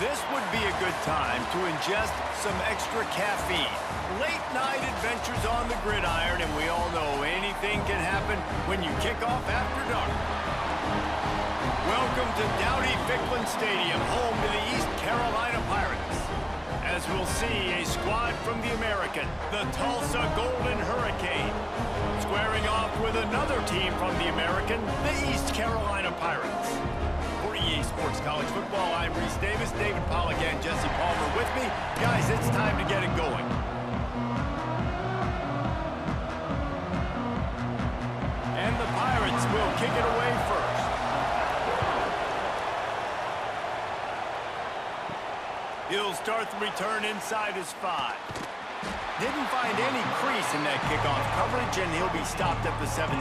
This would be a good time to ingest some extra caffeine. Late night adventures on the gridiron, and we all know anything can happen when you kick off after dark. Welcome to Dowdy-Ficklin Stadium, home to the East Carolina Pirates. As we'll see, a squad from the American, the Tulsa Golden Hurricane, squaring off with another team from the American, the East Carolina Pirates. For EA Sports College Football, I'm Reese Davis, David Pollack and Jesse Palmer with me. Guys, it's time to get it going. And the Pirates will kick it away first. He'll start the return inside his 5. Didn't find any crease in that kickoff coverage, and he'll be stopped at the 17.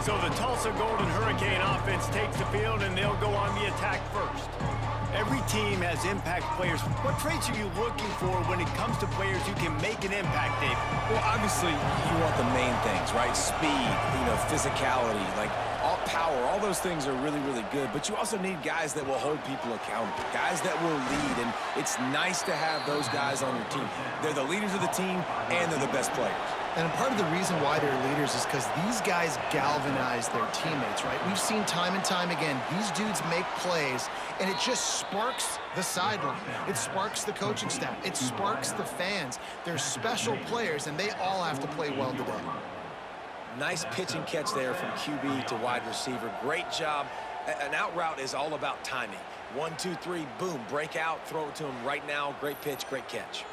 So the Tulsa Golden Hurricane offense takes the field, and they'll go on the attack first. Every team has impact players. What traits are you looking for when it comes to players who can make an impact, David? Well, obviously, you want the main things, right? Speed, physicality, all power. All those things are really, really good. But you also need guys that will hold people accountable, guys that will lead. And it's nice to have those guys on your team. They're the leaders of the team, and they're the best players. And part of the reason why they're leaders is because these guys galvanize their teammates, right? We've seen time and time again, these dudes make plays, and it just sparks the sideline. It sparks the coaching staff. It sparks the fans. They're special players, and they all have to play well today. Nice pitch and catch there from QB to wide receiver. Great job. An out route is all about timing. 1, 2, 3, boom, break out, throw it to him right now. Great pitch, great catch.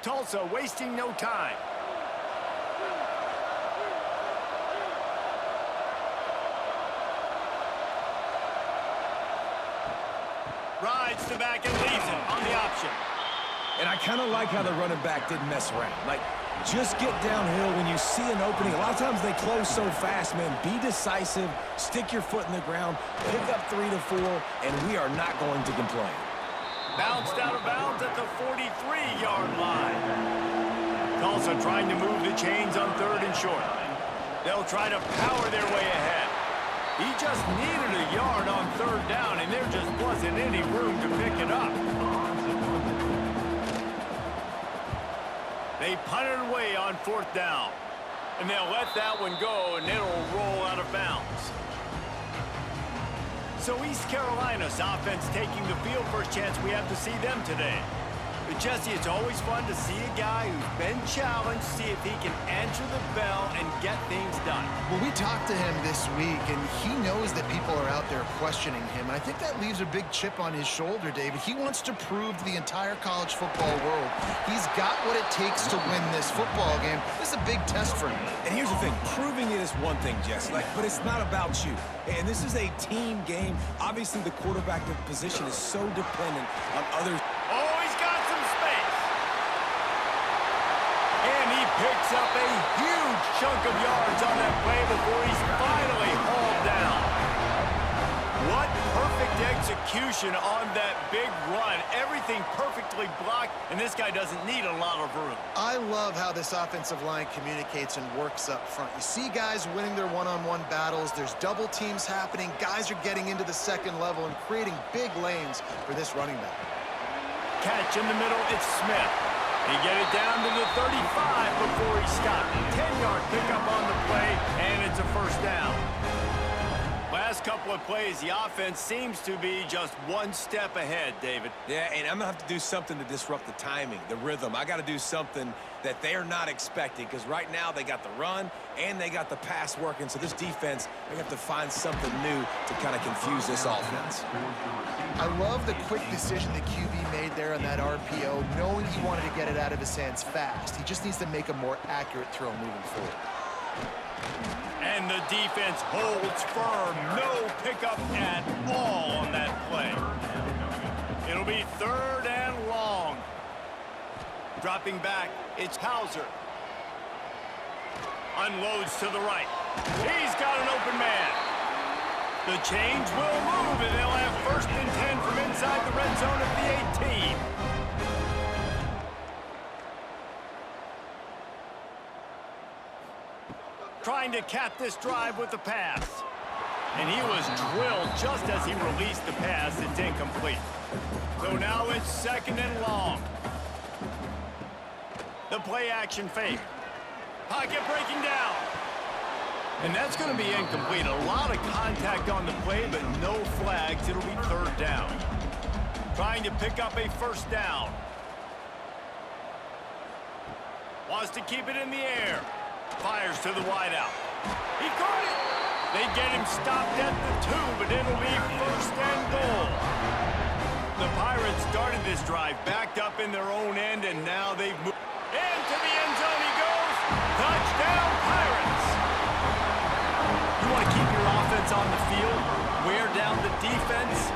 Tulsa wasting no time. Rides to back and leaves it on the option. And I kind of like how the running back didn't mess around. Just get downhill when you see an opening. A lot of times they close so fast, man. Be decisive, stick your foot in the ground, pick up 3 to 4, and we are not going to complain. Bounced out of bounds at the 43-yard line. Tulsa trying to move the chains on 3rd and short. They'll try to power their way ahead. He just needed a yard on 3rd down, and there just wasn't any room to pick it up. They punt it away on 4th down. And they'll let that one go, and it'll roll out of bounds. So East Carolina's offense taking the field. First chance we have to see them today. But Jesse, it's always fun to see a guy who's been challenged, see if he can answer the bell and get things done. Well, we talked to him this week, and he knows that people are out there questioning him. And I think that leaves a big chip on his shoulder, David. He wants to prove to the entire college football world he's got what it takes to win this football game. This is a big test for him. And here's the thing. Proving it is one thing, Jess, but it's not about you. And this is a team game. Obviously, the quarterback position is so dependent on others. Oh, he's got some space. And he picks up a huge chunk of yards on that play before he's finally hauled down. What perfect execution on that big run. Everything perfectly blocked, and this guy doesn't need a lot of room. I love how this offensive line communicates and works up front. You see guys winning their one-on-one battles. There's double teams happening. Guys are getting into the second level and creating big lanes for this running back. Catch in the middle, it's Smith. He get it down to the 35 before he stopped. 10-yard pickup on the play, and it's a 1st down. Last couple of plays, the offense seems to be just one step ahead, David. Yeah, and I'm going to have to do something to disrupt the timing, the rhythm. I got to do something that they're not expecting, because right now they got the run and they got the pass working. So this defense, they have to find something new to kind of confuse this offense. I love the quick decision the QB made there on that RPO, knowing he wanted to get it out of his hands fast. He just needs to make a more accurate throw moving forward. And the defense holds firm. No pickup at all on that play. It'll be 3rd and long. Dropping back, it's Hauser. Unloads to the right. He's got an open man. The chains will move, and they'll have 1st and 10 from inside the red trying to cap this drive with the pass. And he was drilled just as he released the pass. It's incomplete. So now it's 2nd and long. The play action fake. Pocket breaking down. And that's going to be incomplete. A lot of contact on the play, but no flags. It'll be 3rd down. Trying to pick up a 1st down. Wants to keep it in the air. Fires to the wideout. He caught it. They get him stopped at the 2, but it'll be 1st and goal. The Pirates started this drive backed up in their own end, and now they've moved. Into the end zone he goes. Touchdown, Pirates. You want to keep your offense on the field, wear down the defense,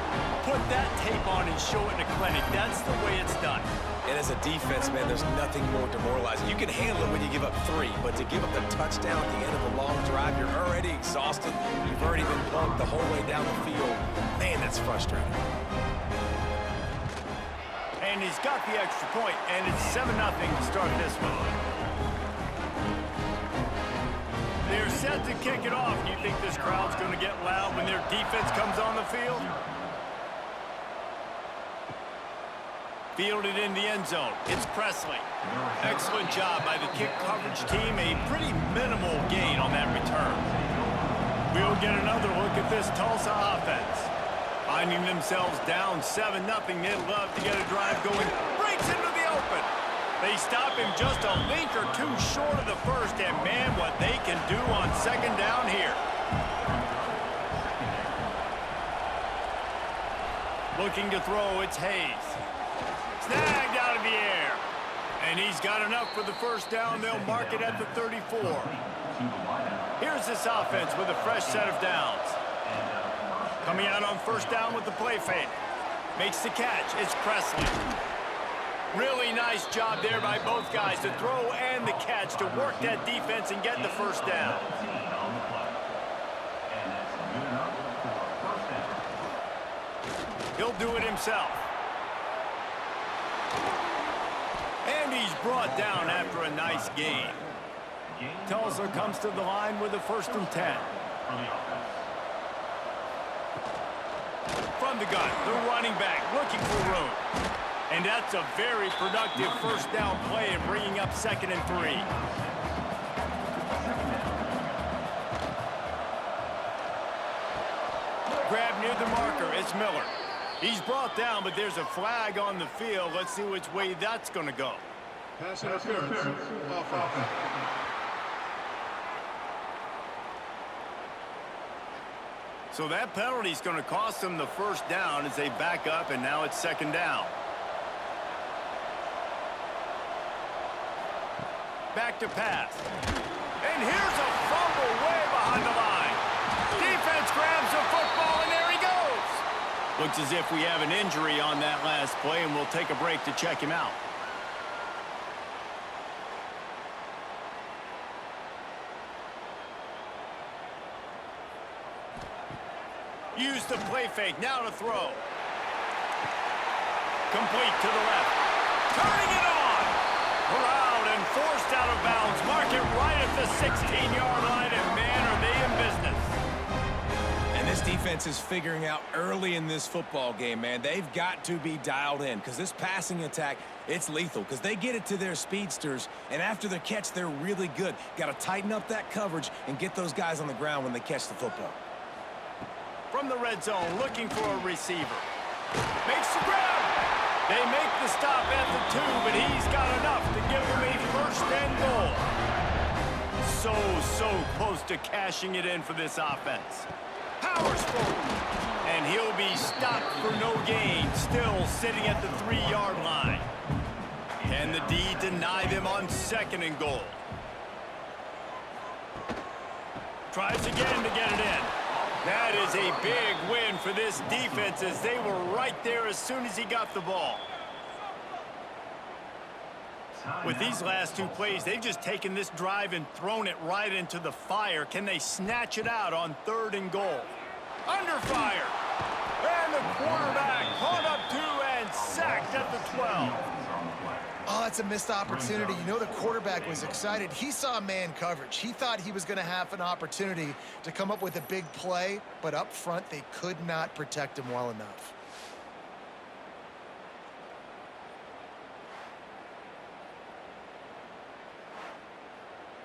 put that tape on and show it in a clinic. That's the way it's done. And as a defense, man, there's nothing more demoralizing. You can handle it when you give up 3, but to give up the touchdown at the end of a long drive, you're already exhausted. You've already been pumped the whole way down the field. Man, that's frustrating. And he's got the extra point, and it's 7-0 to start this one. They're set to kick it off. You think this crowd's going to get loud when their defense comes on the field? Fielded in the end zone. It's Presley. Excellent job by the kick coverage team. A pretty minimal gain on that return. We'll get another look at this Tulsa offense. Finding themselves down 7-0. They'd love to get a drive going. Breaks into the open. They stop him just a link or 2 short of the 1st. And man, what they can do on 2nd down here. Looking to throw, it's Hayes. Snagged out of the air. And he's got enough for the 1st down. They'll mark it at the 34. Here's this offense with a fresh set of downs. Coming out on 1st down with the play fake. Makes the catch. It's Presley. Really nice job there by both guys to throw and the catch to work that defense and get the 1st down. He'll do it himself. And he's brought down after a nice gain. Tulsa comes to the line with a 1st and 10. From the gun, the running back looking for room. And that's a very productive 1st down play and bringing up 2nd and 3. Grab near the marker, it's Miller. He's brought down, but there's a flag on the field. Let's see which way that's going to go. Pass interference. Offense. So that penalty is going to cost them the 1st down as they back up, and now it's 2nd down. Back to pass. And here's a fumble way behind the line. Defense grabs the football, and there he goes. Looks as if we have an injury on that last play, and we'll take a break to check him out. Use the play fake, now to throw. Complete to the left. Turning it on. Corralled and forced out of bounds. Mark it right at the 16-yard line, and man, are they in business. And this defense is figuring out early in this football game, man. They've got to be dialed in because this passing attack, it's lethal because they get it to their speedsters, and after the catch, they're really good. Got to tighten up that coverage and get those guys on the ground when they catch the football. From the red zone, looking for a receiver. Makes the grab. They make the stop at the 2, but he's got enough to give them a 1st and goal. So close to cashing it in for this offense. Powers forward. And he'll be stopped for no gain, still sitting at the 3-yard line. Can the D deny them on 2nd and goal? Tries again to get it in. That is a big win for this defense as they were right there as soon as he got the ball. With these last 2 plays, they've just taken this drive and thrown it right into the fire. Can they snatch it out on 3rd and goal? Under fire. And the quarterback caught up 2 and sacked at the 12. it's a missed opportunity. You know the quarterback was excited. He saw man coverage. He thought he was going to have an opportunity to come up with a big play, but up front, they could not protect him well enough.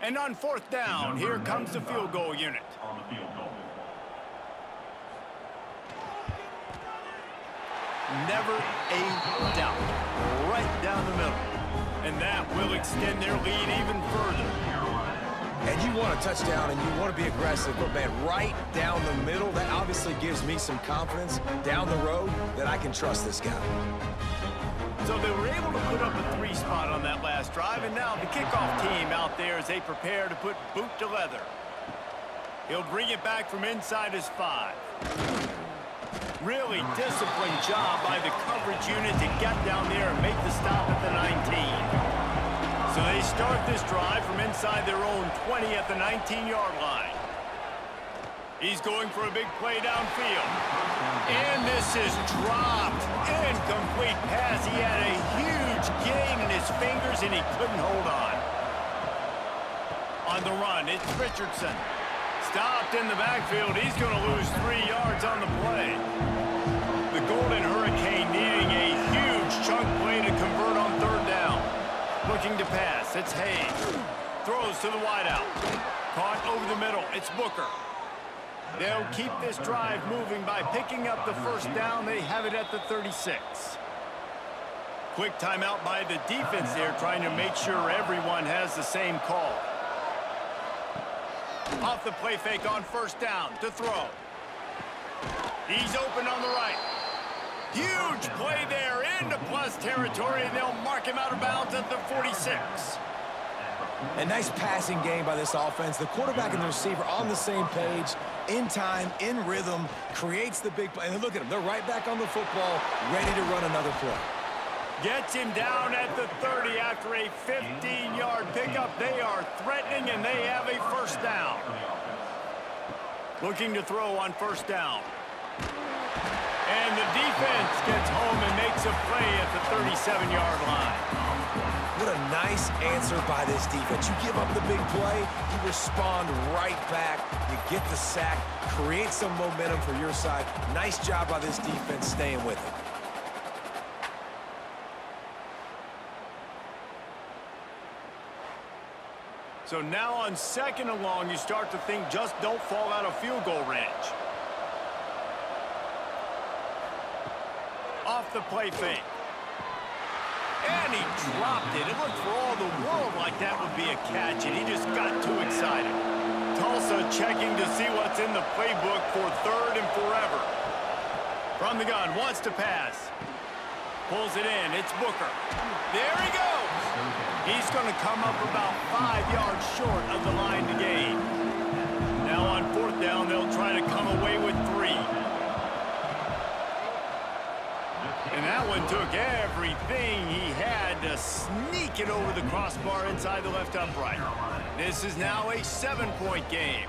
And on 4th down, here comes the field goal unit. Never a doubt. Right down the middle. And that will extend their lead even further. And you want a touchdown and you want to be aggressive, but man, right down the middle, that obviously gives me some confidence down the road that I can trust this guy. So they were able to put up a 3 spot on that last drive, and now the kickoff team out there as they prepare to put boot to leather. He'll bring it back from inside his 5. Really disciplined job by the coverage unit to get down there and make the stop at the 19. So they start this drive from inside their own 20 at the 19-yard line. He's going for a big play downfield. And this is dropped. Incomplete pass. He had a huge gain in his fingers, and he couldn't hold on. On the run, it's Richardson. Stopped in the backfield. He's going to lose 3 yards on the play. The Golden Hurricane needing a huge chunk play to convert on 3rd down. Looking to pass. It's Hayes. Throws to the wideout. Caught over the middle. It's Booker. They'll keep this drive moving by picking up the 1st down. They have it at the 36. Quick timeout by the defense there, trying to make sure everyone has the same call. Off the play fake on 1st down to throw. He's open on the right. Huge play there into plus territory, and they'll mark him out of bounds at the 46. A nice passing game by this offense. The quarterback and the receiver on the same page, in time, in rhythm, creates the big play. And look at them. They're right back on the football, ready to run another play. Gets him down at the 30 after a 15-yard pickup. They are threatening, and they have a 1st down. Looking to throw on 1st down. And the defense gets home and makes a play at the 37-yard line. What a nice answer by this defense. You give up the big play, you respond right back, you get the sack, create some momentum for your side. Nice job by this defense staying with it. So now on 2nd and long, you start to think just don't fall out of field goal range. Off the play fake. And he dropped it. It looked for all the world like that would be a catch, and he just got too excited. Tulsa checking to see what's in the playbook for 3rd and forever. From the gun, wants to pass. Pulls it in. It's Booker. There he goes. He's going to come up about 5 yards short of the line to gain. Now on 4th down, they'll try to come away with 3. And that one took everything he had to sneak it over the crossbar inside the left upright. This is now a 7-point game.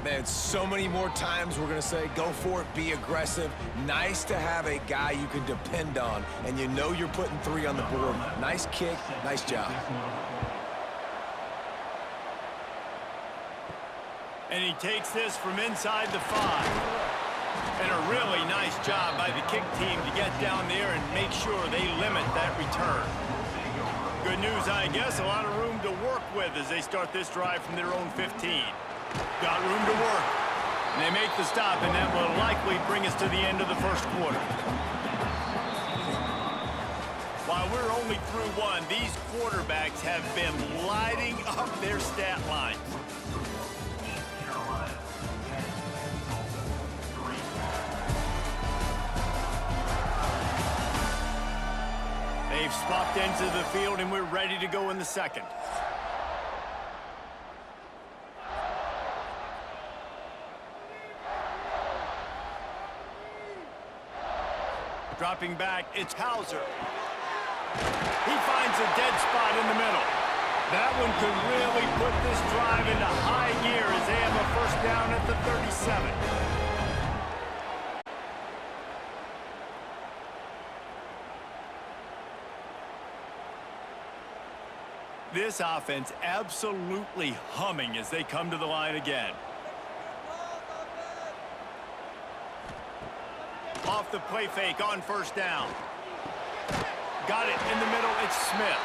Man, so many more times we're going to say, go for it, be aggressive. Nice to have a guy you can depend on, and you know you're putting 3 on the board. Nice kick, nice job. And he takes this from inside the 5. And a really nice job by the kick team to get down there and make sure they limit that return. Good news, I guess, a lot of room to work with as they start this drive from their own 15. Got room to work. And they make the stop, and that will likely bring us to the end of the 1st quarter. While we're only through 1, these quarterbacks have been lighting up their stat lines. They've swapped ends of the field, and we're ready to go in the 2nd. Dropping back, it's Hauser. He finds a dead spot in the middle. That one could really put this drive into high gear as they have a 1st down at the 37. This offense absolutely humming as they come to the line again. Off the play fake on first down. Got it in the middle, it's Smith.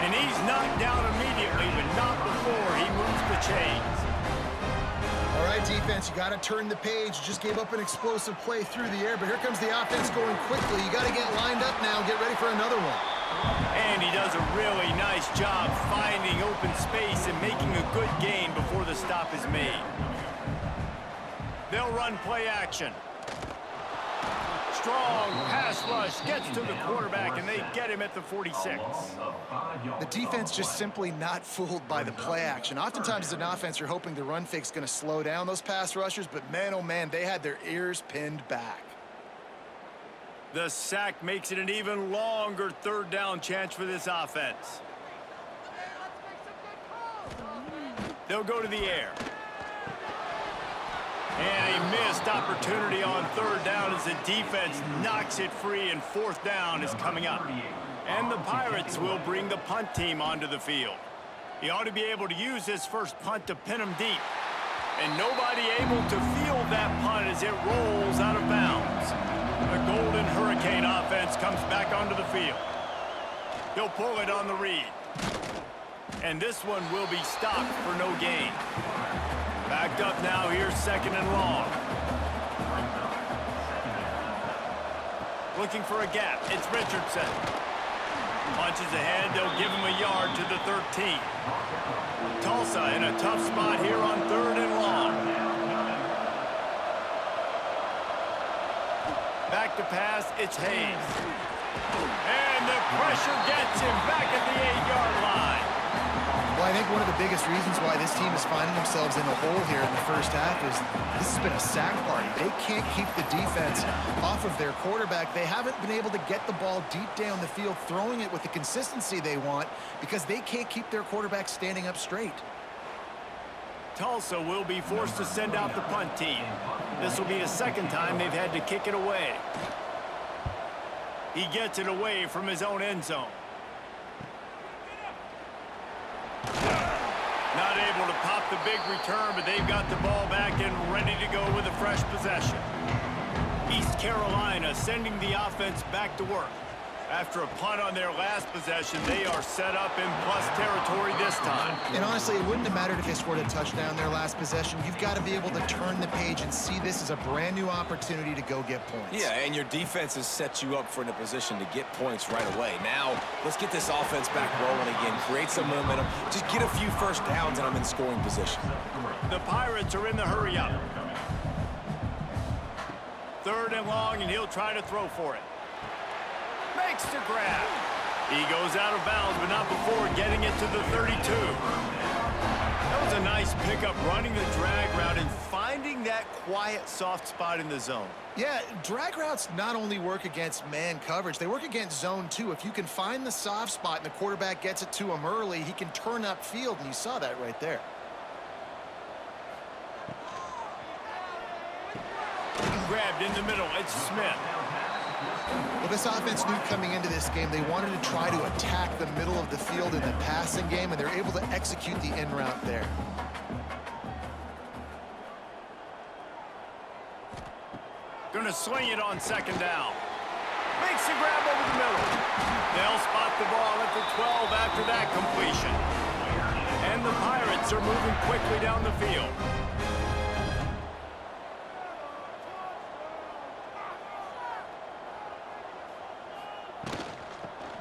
And he's knocked down immediately, but not before he moves the chains. All right, defense, you got to turn the page. You just gave up an explosive play through the air, but here comes the offense going quickly. You got to get lined up now, get ready for another one. And he does a really nice job finding open space and making a good gain before the stop is made. They'll run play action. Strong pass rush gets to the quarterback, and they get him at the 46. The defense just simply not fooled by the play action. Oftentimes as an offense, you're hoping the run fake's going to slow down those pass rushers, but man, oh man, they had their ears pinned back. The sack makes it an even longer third down chance for this offense. They'll go to the air. And a missed opportunity on third down as the defense knocks it free, and fourth down is coming up. And the Pirates will bring the punt team onto the field. He ought to be able to use this first punt to pin him deep. And nobody able to field that punt as it rolls out of bounds. The Golden Hurricane offense comes back onto the field. He'll pull it on the read. And this one will be stopped for no gain. Backed up now, here's second and long. Looking for a gap, it's Richardson. Punches ahead, they'll give him a yard to the 13. Tulsa in a tough spot here on third and long. Back to pass, it's Hayes. And the pressure gets him back at the 8-yard line. Well, I think one of the biggest reasons why this team is finding themselves in the hole here in the first half is this has been a sack party. They can't keep the defense off of their quarterback. They haven't been able to get the ball deep down the field, throwing it with the consistency they want because they can't keep their quarterback standing up straight. Tulsa will be forced to send out the punt team. This will be the second time they've had to kick it away. He gets it away from his own end zone. Not able to pop the big return, but they've got the ball back and ready to go with a fresh possession. East Carolina sending the offense back to work. After a punt on their last possession, they are set up in plus territory this time. And honestly, it wouldn't have mattered if they scored a touchdown their last possession. You've got to be able to turn the page and see this as a brand new opportunity to go get points. Yeah, and your defense has set you up for in a position to get points right away. Now, let's get this offense back rolling again, create some momentum, just get a few first downs, and I'm in scoring position. The Pirates are in the hurry-up. Third and long, and he'll try to throw for it. Makes the grab. He goes out of bounds, but not before getting it to the 32. That was a nice pickup, running the drag route and finding that quiet, soft spot in the zone. Yeah, drag routes not only work against man coverage, they work against zone too. If you can find the soft spot and the quarterback gets it to him early, he can turn upfield, and you saw that right there. Grabbed in the middle, it's Smith. Well, this offense knew coming into this game they wanted to try to attack the middle of the field in the passing game, and they're able to execute the in route there. Gonna swing it on second down. Makes the grab over the middle. They'll spot the ball at the 12 after that completion. And the Pirates are moving quickly down the field.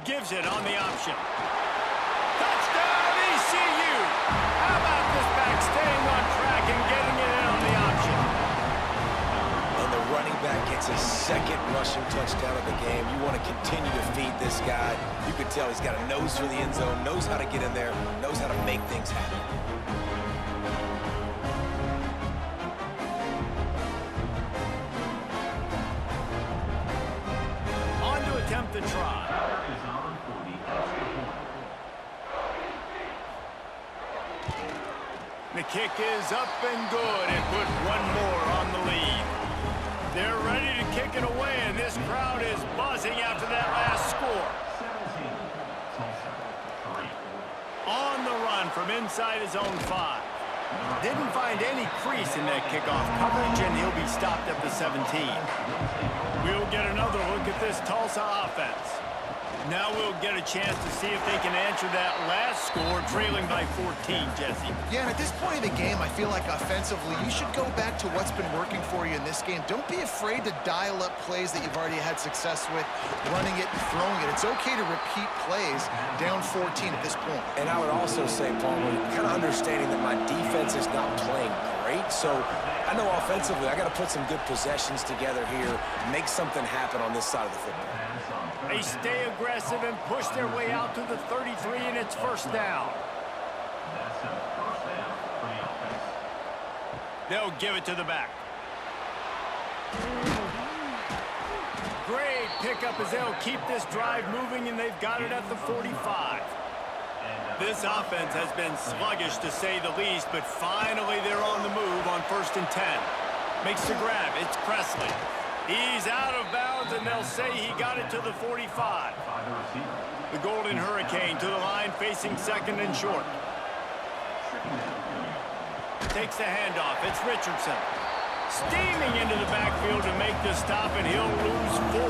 Gives it on the option. Touchdown, ECU! How about this back staying on track and getting it in on the option? And the running back gets his second rushing touchdown of the game. You want to continue to feed this guy. You can tell he's got a nose for the end zone, knows how to get in there, knows how to make things happen. On to attempt the try. The kick is up and good, and put one more on the lead. They're ready to kick it away, and this crowd is buzzing after that last score. one from inside his own 5. Didn't find any crease in that kickoff coverage, and he'll be stopped at the 17. We'll get another look at this Tulsa offense. Now we'll get a chance to see if they can answer that last score, trailing by 14, Jesse. Yeah, and at this point in the game, I feel like offensively, you should go back to what's been working for you in this game. Don't be afraid to dial up plays that you've already had success with, running it and throwing it. It's okay to repeat plays down 14 at this point. And I would also say, Palmer, kind of understanding that my defense is not playing great, so I know offensively I got to put some good possessions together here, make something happen on this side of the football. They stay aggressive and push their way out to the 33, and it's first down. They'll give it to the back. Great pickup as they'll keep this drive moving, and they've got it at the 45. This offense has been sluggish, to say the least, but finally they're on the move on 1st and 10. Makes the grab. It's Presley. He's out of bounds, and they'll say he got it to the 45. The Golden Hurricane to the line, facing 2nd and short. Takes the handoff. It's Richardson. Steaming into the backfield to make the stop, and he'll lose 4.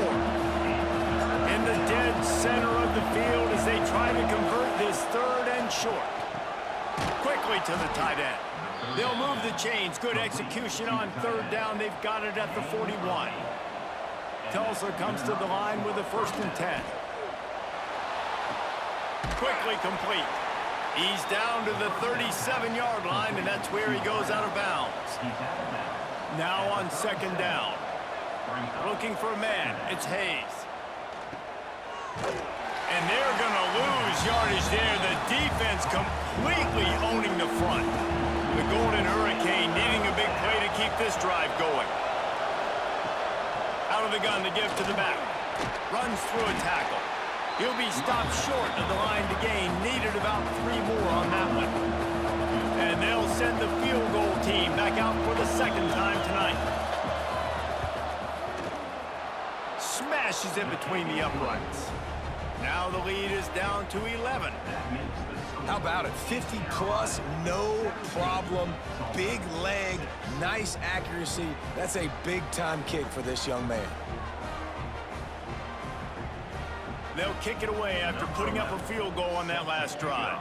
In the dead center of the field as they try to convert this 3rd and short. Quickly to the tight end. They'll move the chains. Good execution on 3rd down. They've got it at the 41. Tulsa comes to the line with a 1st and 10. Quickly complete. He's down to the 37-yard line, and that's where he goes out of bounds. Now on 2nd down. Looking for a man. It's Hayes. And they're going to lose yardage there. The defense completely owning the front. The Golden Hurricane needing a big play to keep this drive going. Out of the gun to give to the back. Runs through a tackle. He'll be stopped short of the line to gain. Needed about 3 more on that one. And they'll send the field goal team back out for the 2nd time tonight. Smashes it between the uprights. Now the lead is down to 11. How about it? 50-plus, no problem. Big leg, nice accuracy. That's a big-time kick for this young man. They'll kick it away after putting up a field goal on that last drive.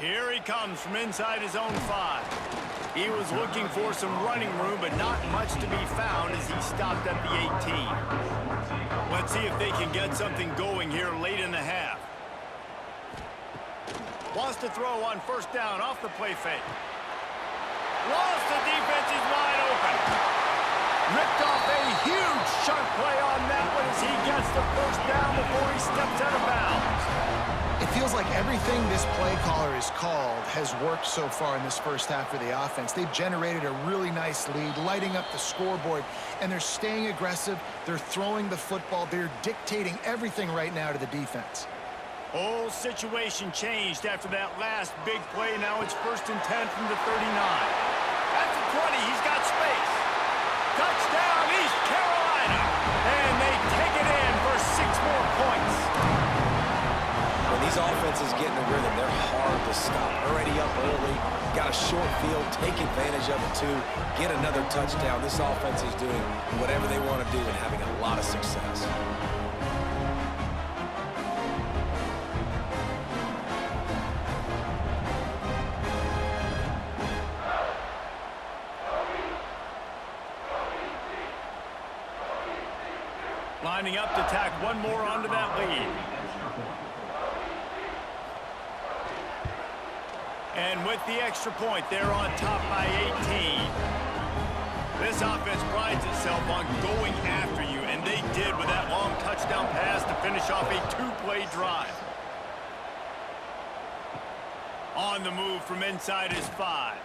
Here he comes from inside his own 5. He was looking for some running room, but not much to be found as he stopped at the 18. Let's see if they can get something going here late in the half. Wants to throw on 1st down off the play fake. Lost the defense, he's wide open. Ripped off a huge chunk play on that one as he gets the 1st down before he steps out of bounds. It feels like everything this play caller has called has worked so far in this first half for the offense. They've generated a really nice lead, lighting up the scoreboard, and they're staying aggressive. They're throwing the football. They're dictating everything right now to the defense. Whole situation changed after that last big play. Now it's 1st and 10 from the 39. At the 20, he's got space. Touchdown, East Carolina. And they take it in for 6 more points. When these offenses get in the rhythm, they're hard to stop. Already up early, got a short field, take advantage of it too, get another touchdown. This offense is doing whatever they want to do and having a lot of success. Lining up to tack one more onto that lead. And with the extra point, they're on top by 18. This offense prides itself on going after you, and they did with that long touchdown pass to finish off a 2-play drive. On the move from inside his 5.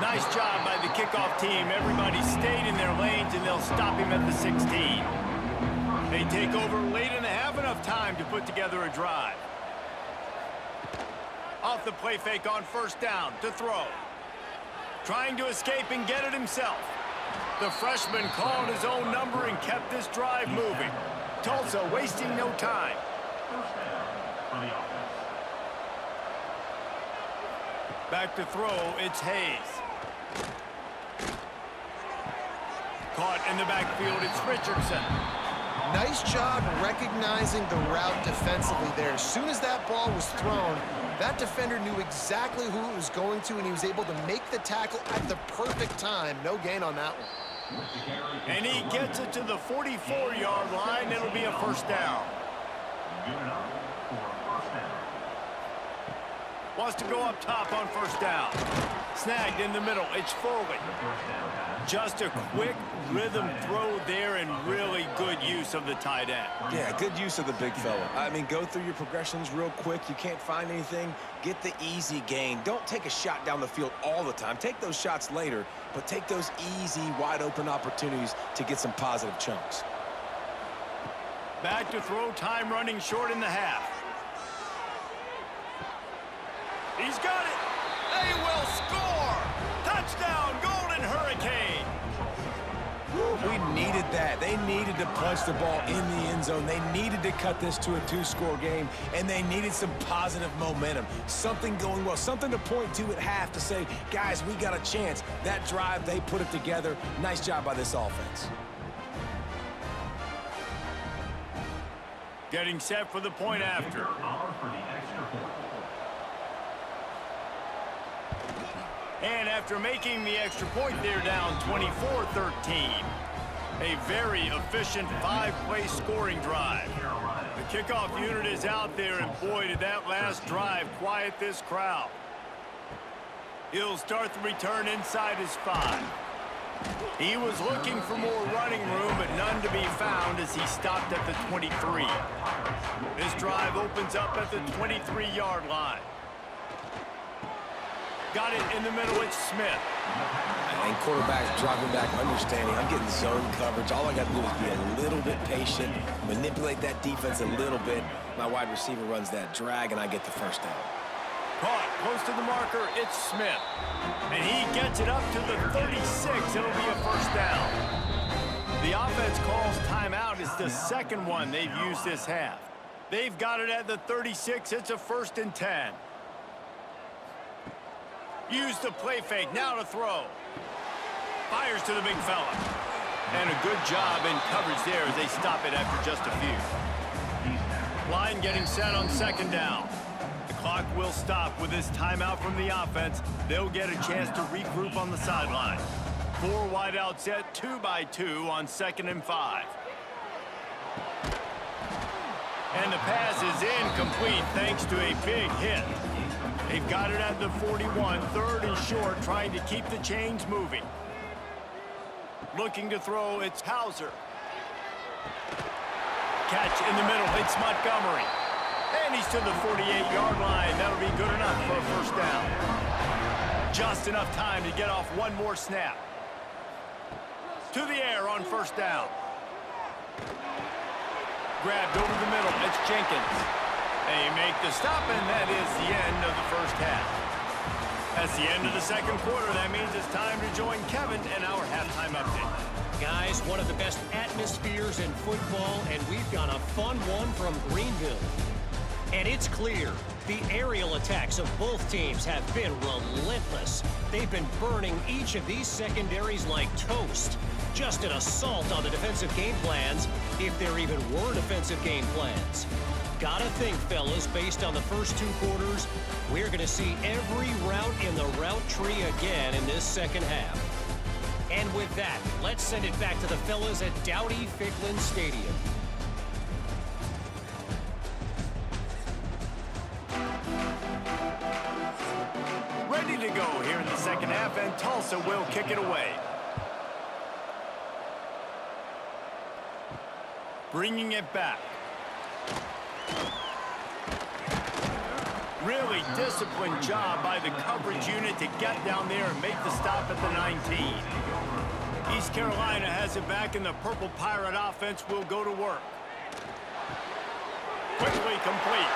Nice job by the kickoff team. Everybody stayed in their lanes, and they'll stop him at the 16. They take over late and have enough time to put together a drive. Off the play fake on 1st down to throw. Trying to escape and get it himself. The freshman called his own number and kept this drive moving. Tulsa wasting no time. Back to throw, it's Hayes. Caught in the backfield, it's Richardson. Nice job recognizing the route defensively there. As soon as that ball was thrown, that defender knew exactly who it was going to, and he was able to make the tackle at the perfect time. No gain on that one. And he gets it to the 44-yard line. It'll be a first down. Wants to go up top on first down. Snagged in the middle. It's Foley. Just a quick rhythm throw there and really good use of the tight end. Yeah, good use of the big fella. I mean, go through your progressions real quick. You can't find anything. Get the easy gain. Don't take a shot down the field all the time. Take those shots later, but take those easy, wide-open opportunities to get some positive chunks. Back to throw, time running short in the half. He's got it. They will score. Touchdown, Golden Hurricane. We needed that. They needed to punch the ball in the end zone. They needed to cut this to a two-score game, and they needed some positive momentum. Something going well, something to point to at half to say, guys, we got a chance. That drive, they put it together. Nice job by this offense. Getting set for the point after. And after making the extra point, they're down 24-13. A very efficient five-play scoring drive. The kickoff unit is out there, and boy, did that last drive quiet this crowd. He'll start the return inside his 5. He was looking for more running room, but none to be found as he stopped at the 23. This drive opens up at the 23-yard line. Got it in the middle, it's Smith. And quarterback dropping back, understanding I'm getting zone coverage. All I got to do is be a little bit patient, manipulate that defense a little bit. My wide receiver runs that drag, and I get the first down. Caught close to the marker, it's Smith. And he gets it up to the 36. It'll be a first down. The offense calls timeout. It's the second one they've used this half. They've got it at the 36. It's a 1st and 10. Use the play fake, now to throw. Fires to the big fella. And a good job in coverage there as they stop it after just a few. Line getting set on second down. The clock will stop with this timeout from the offense. They'll get a chance to regroup on the sideline. 4 wide out set, 2 by 2 on 2nd and 5. And the pass is incomplete thanks to a big hit. They've got it at the 41, 3rd and short, trying to keep the chains moving. Looking to throw, it's Hauser. Catch in the middle, it's Montgomery. And he's to the 48-yard line. That'll be good enough for a first down. Just enough time to get off one more snap. To the air on first down. Grabbed over the middle, it's Jenkins. They make the stop, and that is the end of the first half. That's the end of the second quarter. That means it's time to join Kevin in our halftime update. Guys, one of the best atmospheres in football, and we've got a fun one from Greenville. And it's clear, the aerial attacks of both teams have been relentless. They've been burning each of these secondaries like toast. Just an assault on the defensive game plans, if there even were defensive game plans. Gotta think, fellas, based on the first 2 quarters, we're going to see every route in the route tree again in this second half. And with that, let's send it back to the fellas at Dowdy-Ficklin Stadium. Ready to go here in the second half, and Tulsa will kick it away. Bringing it back. Really disciplined job by the coverage unit to get down there and make the stop at the 19. East Carolina has it back, and the Purple Pirate offense will go to work. Quickly complete.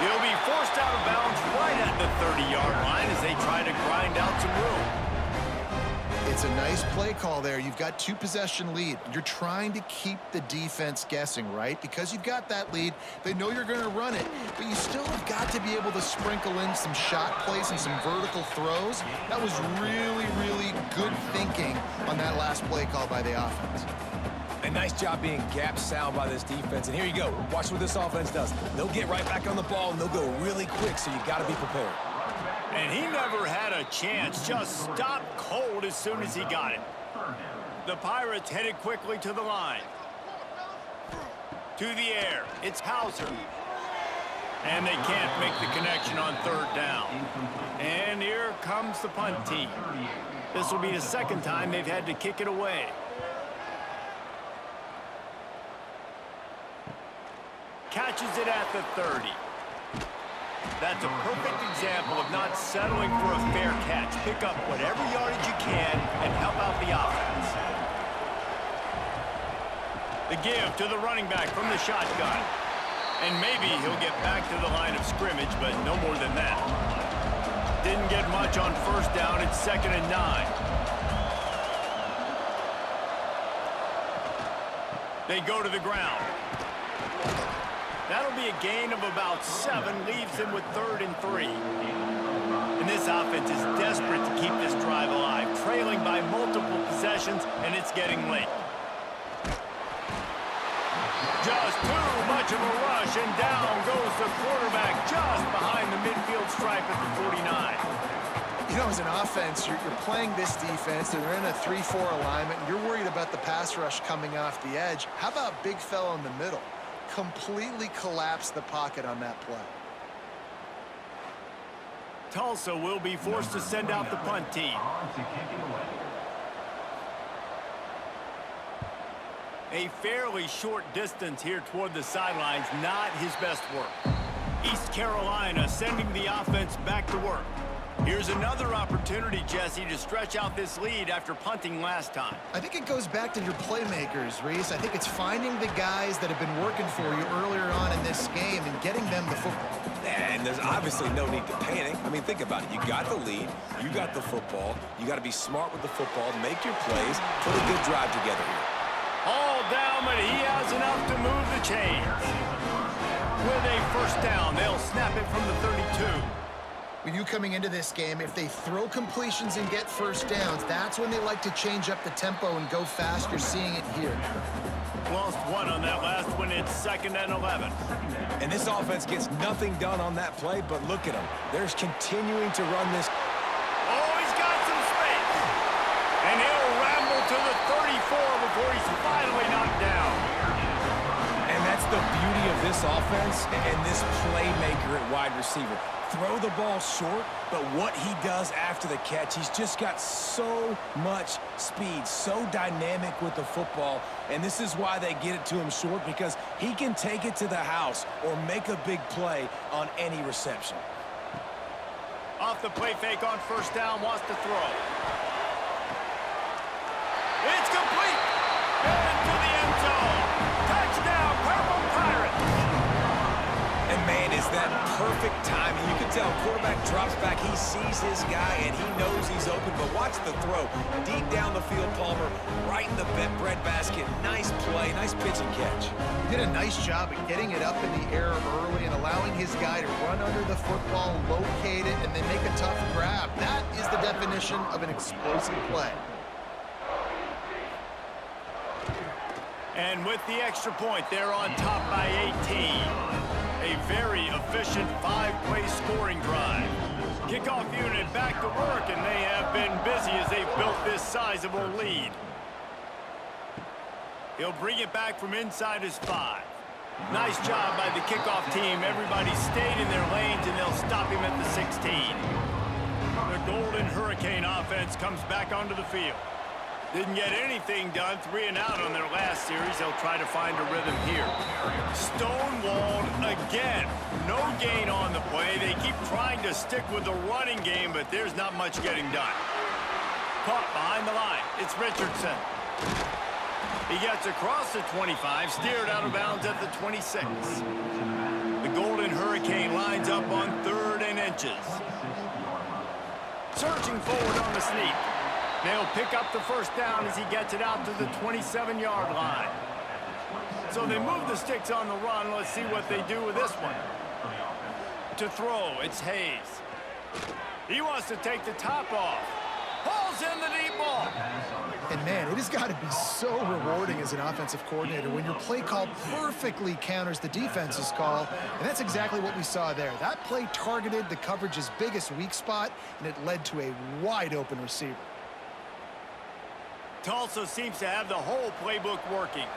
He'll be forced out of bounds right at the 30-yard line as they try to grind out some room. It's a nice play call there. You've got 2-possession lead. You're trying to keep the defense guessing, right? Because you've got that lead, they know you're going to run it, but you still have got to be able to sprinkle in some shot plays and some vertical throws. That was really, really good thinking on that last play call by the offense. A nice job being gap sound by this defense. And here you go. Watch what this offense does. They'll get right back on the ball, and they'll go really quick, so you got to be prepared. And he never had a chance. Just stopped cold as soon as he got it. The Pirates headed quickly to the line. To the air. It's Hauser. And they can't make the connection on third down. And here comes the punt team. This will be the second time they've had to kick it away. Catches it at the 30. That's a perfect example of not settling for a fair catch. Pick up whatever yardage you can and help out the offense. The give to the running back from the shotgun. And maybe he'll get back to the line of scrimmage, but no more than that. Didn't get much on first down. It's 2nd and 9. They go to the ground. That'll be a gain of about 7, leaves them with 3rd and 3. And this offense is desperate to keep this drive alive, trailing by multiple possessions, and it's getting late. Just too much of a rush, and down goes the quarterback just behind the midfield stripe at the 49. You know, as an offense, you're playing this defense, and they're in a 3-4 alignment, and you're worried about the pass rush coming off the edge. How about big fella in the middle? Completely collapsed the pocket on that play. Tulsa will be forced to send out the punt team. A fairly short distance here toward the sidelines, not his best work. East Carolina sending the offense back to work. Here's another opportunity, Jesse, to stretch out this lead after punting last time. I think it goes back to your playmakers, Reese. I think it's finding the guys that have been working for you earlier on in this game and getting them the football. And there's obviously no need to panic. I mean, think about it. You got the lead. You got the football. You got to be smart with the football. Make your plays. Put a good drive together here. All down, but he has enough to move the chains. With a first down, they'll snap it from the 32. With you coming into this game, if they throw completions and get first downs, that's when they like to change up the tempo and go fast. You're seeing it here. Lost 1 on that last one. It's 2nd and 11. And this offense gets nothing done on that play, but look at them. They're continuing to run this. Oh, he's got some space. And he'll ramble to the 34 before he's finally knocked down. And that's the beauty of this offense and this playmaker at wide receiver. Throw the ball short, but what he does after the catch, he's just got so much speed, so dynamic with the football, and this is why they get it to him short, because he can take it to the house or make a big play on any reception. Off the play fake on first down, wants to throw. It's complete! Into the end zone! Touchdown, Purple Pirates! And man, is that perfect timing. You can tell quarterback drops back, he sees his guy, and he knows he's open, but watch the throw. Deep down the field, Palmer, right in the breadbasket. Nice play, nice pitch and catch. He did a nice job at getting it up in the air early and allowing his guy to run under the football, locate it, and then make a tough grab. That is the definition of an explosive play. And with the extra point, they're on top by 18. A very efficient 5-play scoring drive. Kickoff unit back to work, and they have been busy as they've built this sizable lead. He'll bring it back from inside his 5. Nice job by the kickoff team. Everybody stayed in their lanes, and they'll stop him at the 16. The Golden Hurricane offense comes back onto the field. Didn't get anything done, 3 and out on their last series. They'll try to find a rhythm here. Stonewalled again. No gain on the play. They keep trying to stick with the running game, but there's not much getting done. Caught behind the line. It's Richardson. He gets across the 25, steered out of bounds at the 26. The Golden Hurricane lines up on 3rd and inches. Surging forward on the sneak. They'll pick up the first down as he gets it out to the 27-yard line. So they move the sticks on the run. Let's see what they do with this one. To throw, it's Hayes. He wants to take the top off. Pulls in the deep ball. And man, it has got to be so rewarding as an offensive coordinator when your play call perfectly counters the defense's call. And that's exactly what we saw there. That play targeted the coverage's biggest weak spot, and it led to a wide open receiver. Tulsa seems to have the whole playbook working.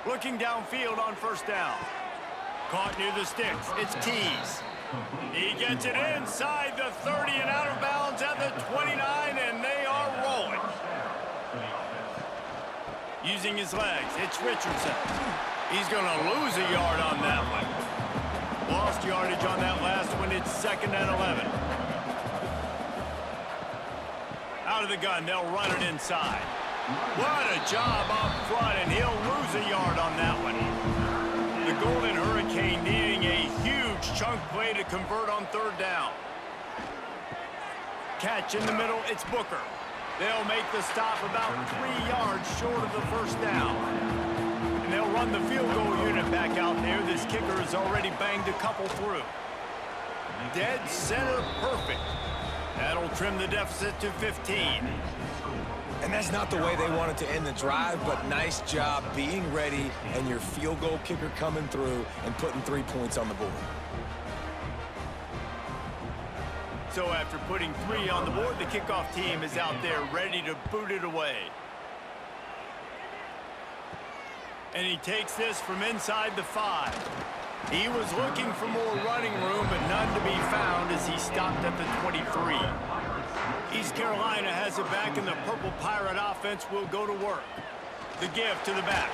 Looking downfield on first down. Caught near the sticks. It's Tees. He gets it inside the 30 and out of bounds at the 29, and they are rolling. Using his legs, it's Richardson. He's going to lose a yard on that one. Lost yardage on that last one. It's 2nd and 11. Out of the gun, they'll run it inside. What a job up front, and he'll lose a yard on that one. The Golden Hurricane needing a huge chunk play to convert on 3rd down. Catch in the middle, it's Booker. They'll make the stop about 3 yards short of the first down. And they'll run the field goal unit back out there. This kicker has already banged a couple through. Dead center perfect. That'll trim the deficit to 15. And that's not the way they wanted to end the drive, but nice job being ready and your field goal kicker coming through and putting 3 points on the board. So after putting 3 on the board, the kickoff team is out there ready to boot it away. And he takes this from inside the 5. He was looking for more running room, but none to be found as he stopped at the 23. East Carolina has it back, and the Purple Pirate offense will go to work. The give to the back.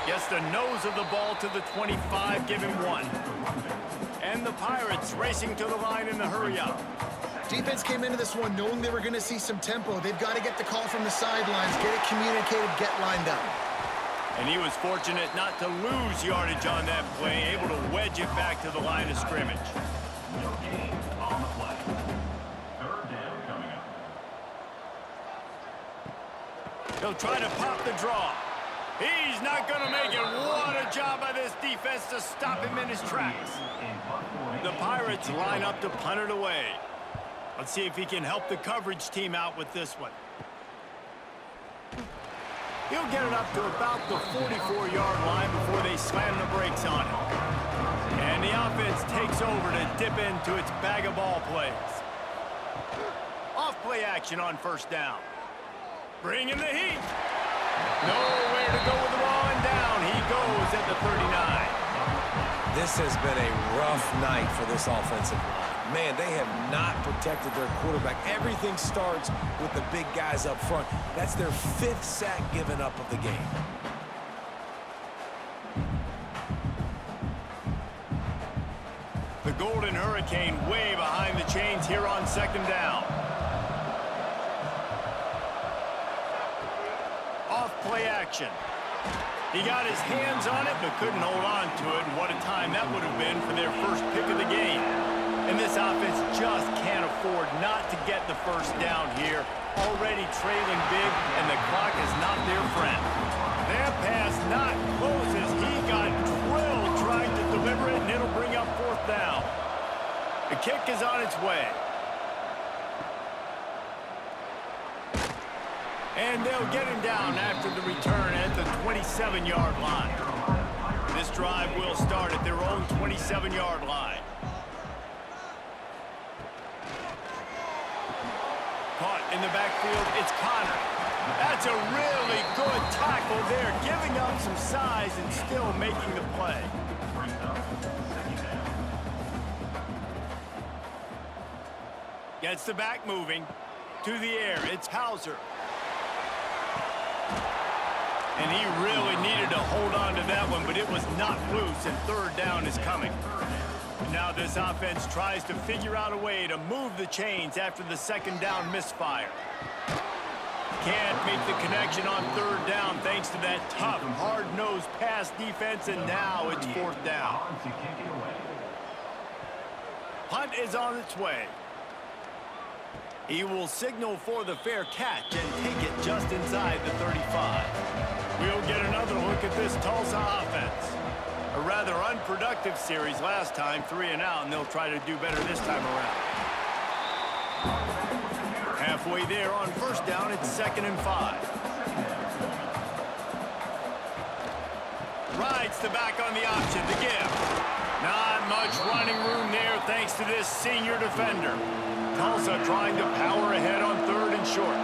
Gets the nose of the ball to the 25, give him 1. And the Pirates racing to the line in the hurry-up. Defense came into this one knowing they were going to see some tempo. They've got to get the call from the sidelines, get it communicated, get lined up. And he was fortunate not to lose yardage on that play, able to wedge it back to the line of scrimmage. He'll try to pop the draw. He's not going to make it. What a job by this defense to stop him in his tracks. The Pirates line up to punt it away. Let's see if he can help the coverage team out with this one. He'll get it up to about the 44-yard line before they slam the brakes on it. And the offense takes over to dip into its bag of ball plays. Off play action on first down. Bring in the heat. Nowhere to go with the ball, and down he goes at the 39. This has been a rough night for this offensive line. Man, they have not protected their quarterback. Everything starts with the big guys up front. That's their 5th sack given up of the game. The Golden Hurricane way behind the chains here on 2nd down. Off-play action. He got his hands on it, but couldn't hold on to it, and what a time that would have been for their first pick of the game. And this offense just can't afford not to get the first down here. Already trailing big, and the clock is not their friend. That pass not closes. He got drilled trying to deliver it, and it'll bring up 4th down. The kick is on its way. And they'll get him down after the return at the 27-yard line. This drive will start at their own 27-yard line. Caught in the backfield, it's Connor. That's a really good tackle there, giving up some size and still making the play. Gets the back moving. To the air, it's Hauser. And he really needed to hold on to that one, but it was not loose, and 3rd down is coming. Now this offense tries to figure out a way to move the chains after the 2nd down misfire. Can't make the connection on 3rd down thanks to that tough, hard-nosed pass defense, and now it's 4th down. punt is on its way. He will signal for the fair catch and take it just inside the 35. We'll get another look at this Tulsa offense. A rather unproductive series last time, 3 and out, and they'll try to do better this time around. Halfway there on first down, it's 2nd and 5. Rides the back on the option to give. Not much running room there thanks to this senior defender. Tulsa trying to power ahead on 3rd and short.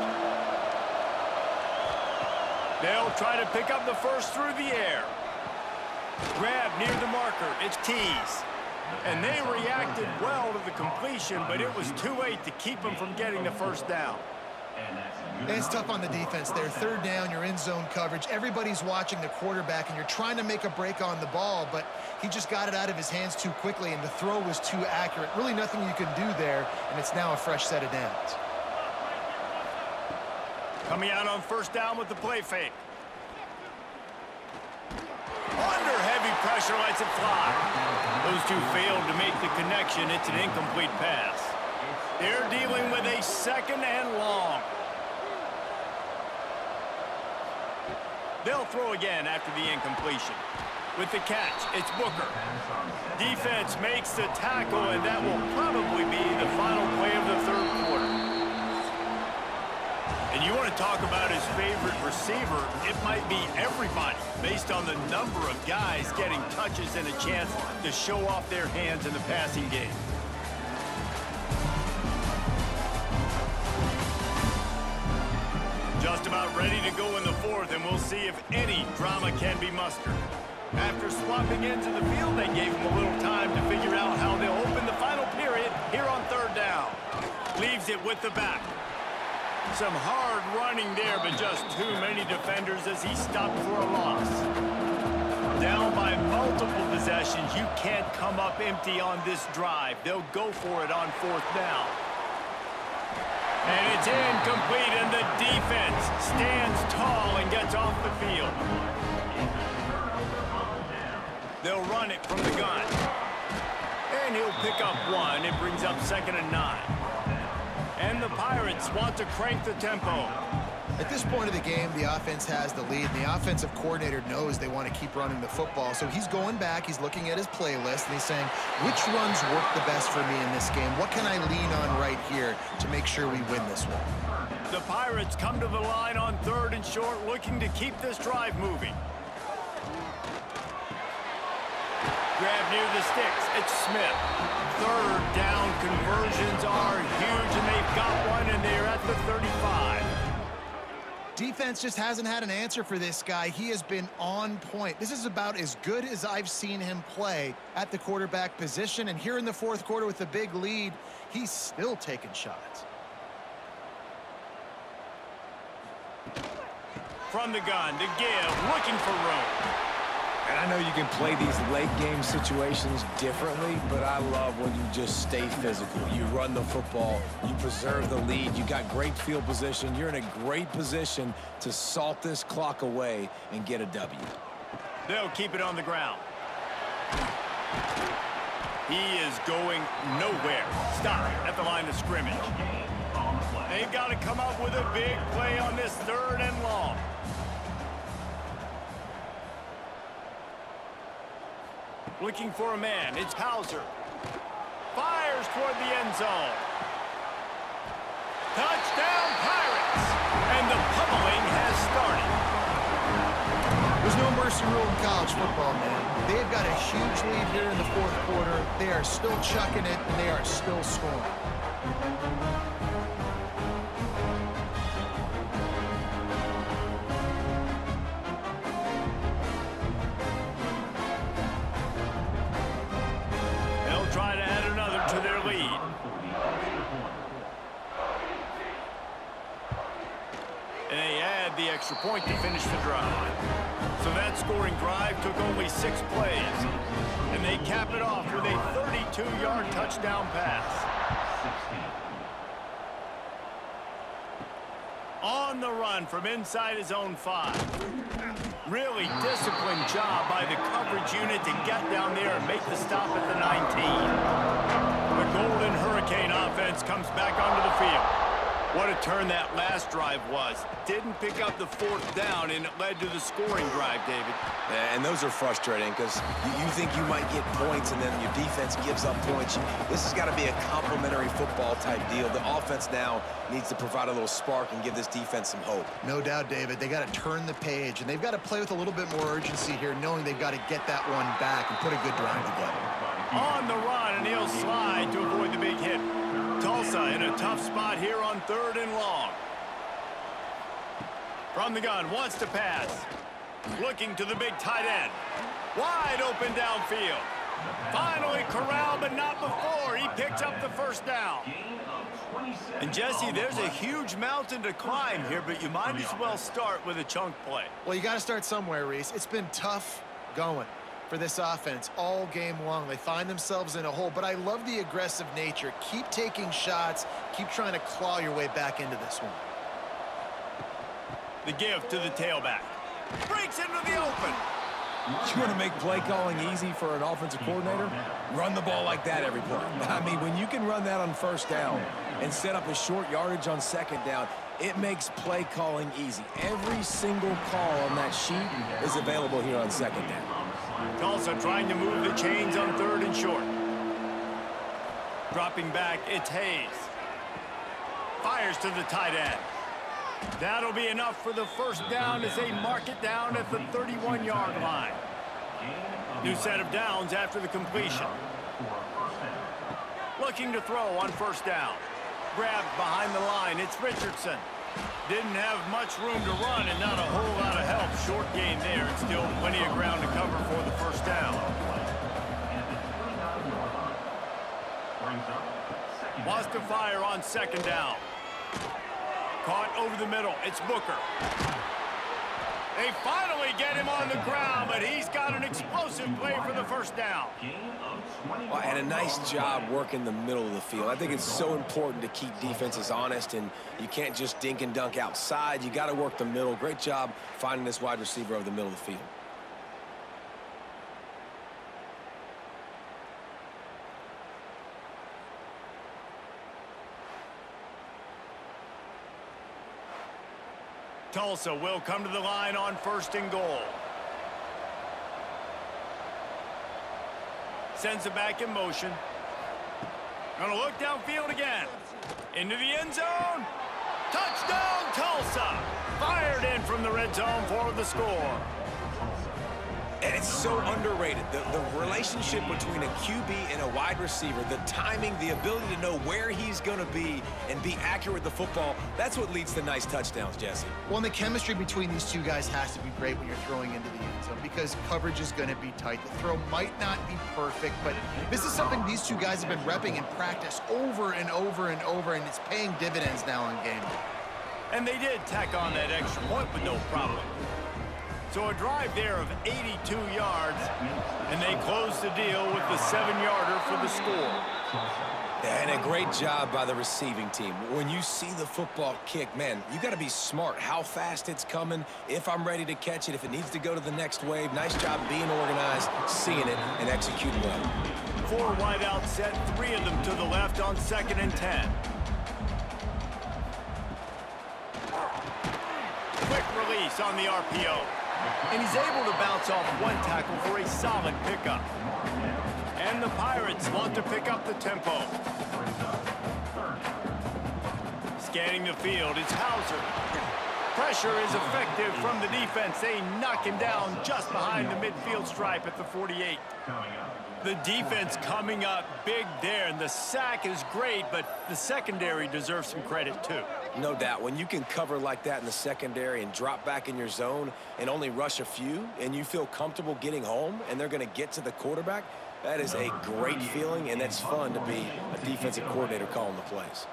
They'll try to pick up the first through the air. Grab near the marker. It's Tees. And they reacted well to the completion, but it was too late to keep them from getting the first down. And it's tough on the defense there. 3rd down, you're in zone coverage. Everybody's watching the quarterback, and you're trying to make a break on the ball, but he just got it out of his hands too quickly, and the throw was too accurate. Really nothing you can do there, and it's now a fresh set of downs. Coming out on first down with the play fake. Under heavy pressure, lets it fly. Those two failed to make the connection. It's an incomplete pass. They're dealing with a 2nd and long. They'll throw again after the incompletion. With the catch, it's Booker. Defense makes the tackle, and that will probably be the final play of the 3rd quarter. And you want to talk about his favorite receiver, it might be everybody, based on the number of guys getting touches and a chance to show off their hands in the passing game. Just about ready to go in the 4th, and we'll see if any drama can be mustered. After swapping into the field, they gave him a little time to figure out how they'll open the final period here on 3rd down. Leaves it with the back. Some hard running there, but just too many defenders as he stopped for a loss. Down by multiple possessions, you can't come up empty on this drive. They'll go for it on 4th down. And it's incomplete, and the defense stands tall and gets off the field. They'll run it from the gun. And he'll pick up 1. It brings up 2nd and 9. And the Pirates want to crank the tempo. At this point of the game, the offense has the lead. The offensive coordinator knows they want to keep running the football. So he's going back, he's looking at his playlist, and he's saying, which runs work the best for me in this game? What can I lean on right here to make sure we win this one? The Pirates come to the line on 3rd and short, looking to keep this drive moving. Grab near the sticks. It's Smith. 3rd down conversions are huge, and they've got one, and they're at the 35. Defense just hasn't had an answer for this guy. He has been on point. This is about as good as I've seen him play at the quarterback position, and here in the 4th quarter with a big lead, he's still taking shots. From the gun to give, looking for room. And I know you can play these late game situations differently, but I love when you just stay physical. You run the football, you preserve the lead, you got great field position, you're in a great position to salt this clock away and get a W. They'll keep it on the ground. He is going nowhere. Stop at the line of scrimmage. They've got to come up with a big play on this 3rd and long. Looking for a man. It's Hauser. Fires toward the end zone. Touchdown, Pirates! And the pummeling has started. There's no mercy rule in college football, man. They've got a huge lead here in the 4th quarter. They are still chucking it, and they are still scoring. Try to add another to their lead. And they add the extra point to finish the drive. So that scoring drive took only 6 plays. And they cap it off with a 32-yard touchdown pass. On the run from inside his own 5. Really disciplined job by the coverage unit to get down there and make the stop at the 19. The What a turn that last drive was. Didn't pick up the fourth down, and it led to the scoring drive, David. And those are frustrating because you think you might get points and then your defense gives up points. This has got to be a complementary football type deal. The offense now needs to provide a little spark and give this defense some hope. No doubt, David. They got to turn the page, and they've got to play with a little bit more urgency here, knowing they've got to get that one back and put a good drive together. On the run, and he'll slide to avoid the big hit. Tulsa in a tough spot here on 3rd and long. From the gun, wants to pass. Looking to the big tight end. Wide open downfield. Finally corralled, but not before. He picks up the first down. And Jesse, there's a huge mountain to climb here, but you might as well start with a chunk play. Well, you got to start somewhere, Reese. It's been tough going for this offense all game long. They find themselves in a hole, but I love the aggressive nature. Keep taking shots. Keep trying to claw your way back into this one. The give to the tailback. Breaks into the open. You want to make play calling easy for an offensive coordinator? Run the ball like that every play. I mean, when you can run that on first down and set up a short yardage on second down, it makes play calling easy. Every single call on that sheet is available here on second down. Tulsa trying to move the chains on 3rd and short. Dropping back, it's Hayes. Fires to the tight end. That'll be enough for the first down as they mark it down at the 31-yard line. New set of downs after the completion. Looking to throw on first down. Grabbed behind the line, it's Richardson. Didn't have much room to run and not a whole lot of help. Short gain there, and still plenty of ground to cover for the first down. Wants to fire on second down. Caught over the middle. It's Booker. They finally get him on the ground, but he's got an explosive play for the first down. Well, and a nice job working the middle of the field. I think it's so important to keep defenses honest, and you can't just dink and dunk outside. You got to work the middle. Great job finding this wide receiver over the middle of the field. Tulsa will come to the line on 1st and goal. Sends it back in motion. Gonna look downfield again. Into the end zone. Touchdown, Tulsa! Fired in from the red zone for the score. And it's so underrated. The relationship between a QB and a wide receiver, the timing, the ability to know where he's going to be and be accurate with the football, that's what leads to nice touchdowns, Jesse. Well, and the chemistry between these two guys has to be great when you're throwing into the end zone because coverage is going to be tight. The throw might not be perfect, but this is something these two guys have been repping in practice over and over and over, and it's paying dividends now in game day. And they did tack on that extra point with no problem. So a drive there of 82 yards, and they close the deal with the 7-yarder for the score. And a great job by the receiving team. When you see the football kick, man, you got to be smart how fast it's coming, if I'm ready to catch it, if it needs to go to the next wave. Nice job being organized, seeing it, and executing well. 4 wideouts set, 3 of them to the left on 2nd and 10. Quick release on the RPO. And he's able to bounce off 1 tackle for a solid pickup. And the Pirates want to pick up the tempo. Scanning the field, it's Hauser. Pressure is effective from the defense. They knock him down just behind the midfield stripe at the 48. The defense coming up big there, and the sack is great, but the secondary deserves some credit too. No doubt. When you can cover like that in the secondary and drop back in your zone and only rush a few, and you feel comfortable getting home and they're going to get to the quarterback, that is a great feeling, and that's fun to be a defensive coordinator calling the plays.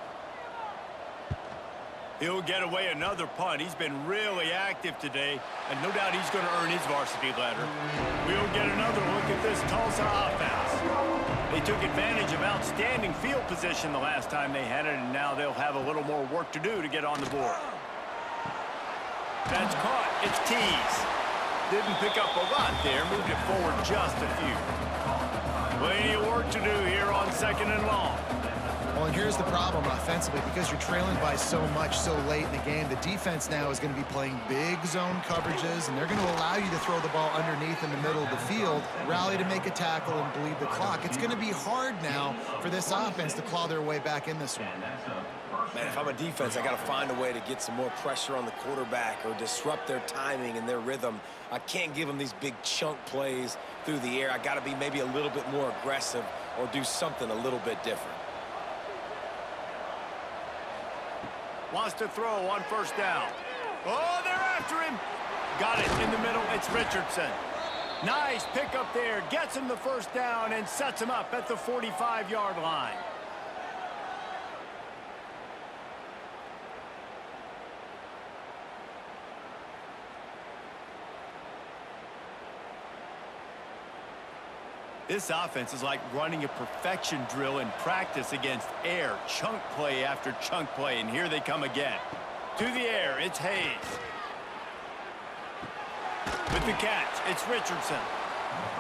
He'll get away another punt. He's been really active today, and no doubt he's going to earn his varsity letter. We'll get another look at this Tulsa offense. They took advantage of outstanding field position the last time they had it, and now they'll have a little more work to do to get on the board. That's caught. It's Tease. Didn't pick up a lot there. Moved it forward just a few. Plenty of work to do here on 2nd and long. Well, and here's the problem offensively. Because you're trailing by so much so late in the game, the defense now is going to be playing big zone coverages, and they're going to allow you to throw the ball underneath in the middle of the field, rally to make a tackle, and bleed the clock. It's going to be hard now for this offense to claw their way back in this one. Man, if I'm a defense, I got to find a way to get some more pressure on the quarterback or disrupt their timing and their rhythm. I can't give them these big chunk plays through the air. I got to be maybe a little bit more aggressive or do something a little bit different. Wants to throw on first down. Oh, they're after him. Got it in the middle. It's Richardson. Nice pick up there. Gets him the first down and sets him up at the 45-yard line. This offense is like running a perfection drill in practice against air. Chunk play after chunk play, and here they come again. To the air, it's Hayes. With the catch, it's Richardson.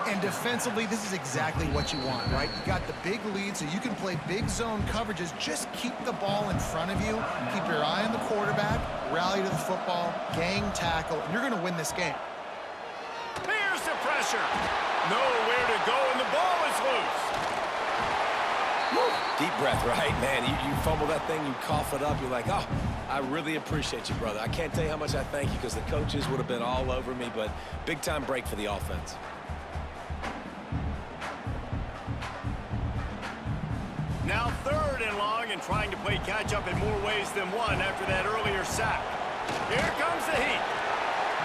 And defensively, this is exactly what you want, right? You got the big lead, so you can play big zone coverages. Just keep the ball in front of you. Keep your eye on the quarterback. Rally to the football. Gang tackle. And you're going to win this game. Here's the pressure. Nowhere to go, and the ball is loose. Woo. Deep breath, right? Man, you fumble that thing, you cough it up, you're like, oh, I really appreciate you, brother. I can't tell you how much I thank you because the coaches would have been all over me, but big-time break for the offense. Now 3rd and long and trying to play catch-up in more ways than one after that earlier sack. Here comes the heat.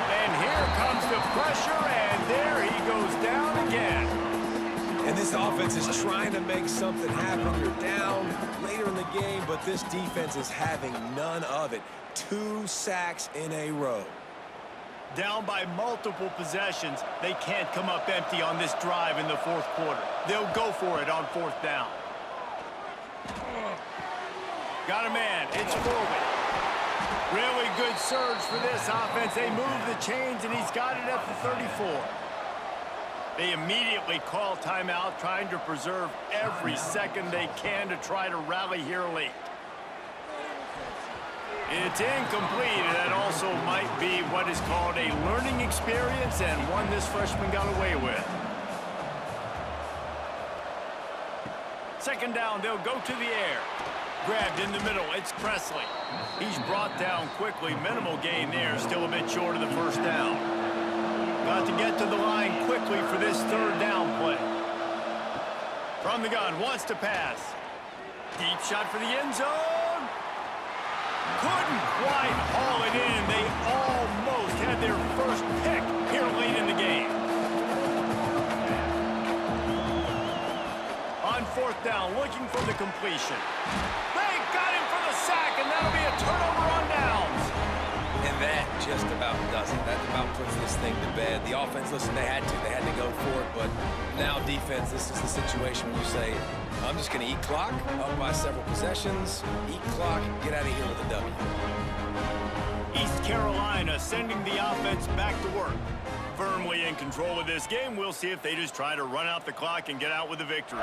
And here comes the pressure, and there he goes down again. And this offense is trying to make something happen. You're down later in the game, but this defense is having none of it. 2 sacks in a row. Down by multiple possessions, they can't come up empty on this drive in the 4th quarter. They'll go for it on 4th down. Got a man. It's forward. Really good surge for this offense. They move the chains, and he's got it at the 34. They immediately call timeout, trying to preserve every second they can to try to rally here late. It's incomplete, and that also might be what is called a learning experience, and one this freshman got away with. 2nd down, they'll go to the air. Grabbed in the middle, it's Presley. He's brought down quickly. Minimal gain there, still a bit short of the 1st down. Got to get to the line quickly for this 3rd down play. From the gun, wants to pass. Deep shot for the end zone. Couldn't quite haul it in. They almost had their first pick here late in the game. On 4th down, looking for the completion. They got him for the sack, and that'll be a turnover on downs. And that just about does it. That about puts this thing to bed. The offense, listen, they had to go for it, but now defense, this is the situation where you say, I'm just going to eat clock, up by several possessions, eat clock, get out of here with a W. East Carolina sending the offense back to work. Firmly in control of this game. We'll see if they just try to run out the clock and get out with a victory.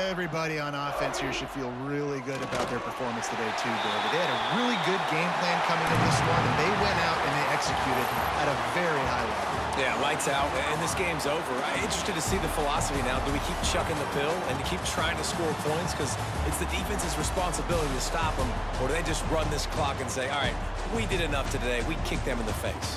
Everybody on offense here should feel really good about their performance today, too, David. They had a really good game plan coming in this one, and they went out and they executed at a very high level. Yeah, lights out, and this game's over. I'm interested to see the philosophy now. Do we keep chucking the pill and to keep trying to score points? Because it's the defense's responsibility to stop them, or do they just run this clock and say, all right, we did enough today. We kicked them in the face.